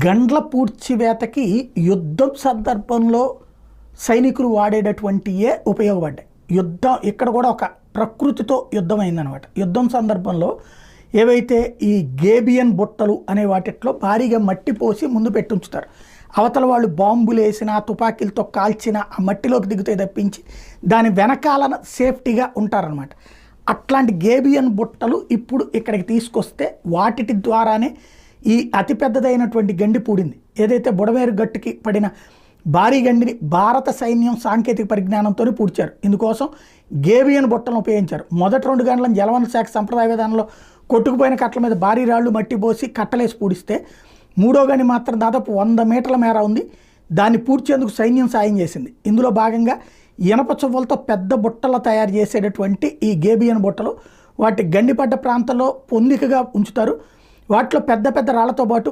గండ్ల పూడ్చివేతకి యుద్ధం సందర్భంలో సైనికులు వాడేటటువంటియే ఉపయోగపడ్డాయి. యుద్ధం ఇక్కడ కూడా ఒక ప్రకృతితో యుద్ధం అయిందనమాట. యుద్ధం సందర్భంలో ఏవైతే ఈ గేబియన్ బుట్టలు అనే వాటిట్లో భారీగా మట్టి పోసి ముందు పెట్టుంచుతారు. అవతల వాళ్ళు బాంబులు వేసినా తుపాకీలతో కాల్చినా ఆ మట్టిలోకి దిగుతే తప్పించి దాని వెనకాలన సేఫ్టీగా ఉంటారనమాట. అట్లాంటి గేబియన్ బుట్టలు ఇప్పుడు ఇక్కడికి తీసుకొస్తే వాటి ద్వారానే ఈ అతిపెద్దదైనటువంటి గండి పూడింది. ఏదైతే బుడమేరు గట్టుకి పడిన భారీ గండిని భారత సైన్యం సాంకేతిక పరిజ్ఞానంతో పూడ్చారు. ఇందుకోసం గేబియన్ బుట్టలను ఉపయోగించారు. మొదటి 2 గంటలను జలవనరుల శాఖ సంప్రదాయ విధానంలో కొట్టుకుపోయిన కట్టల మీద భారీ రాళ్లు మట్టి పోసి కట్టలేసి పూడిస్తే, 3వ గండి మాత్రం దాదాపు 100 మీటర్ల మేర ఉంది. దాన్ని పూడ్చేందుకు సైన్యం సాయం చేసింది. ఇందులో భాగంగా ఇనప చువ్వలతో పెద్ద బుట్టలు తయారు చేసేటటువంటి ఈ గేబియన్ బుట్టలు వాటి గండిపడ్డ ప్రాంతంలో పొందికగా ఉంచుతారు. వాటిలో పెద్ద పెద్ద రాళ్లతో పాటు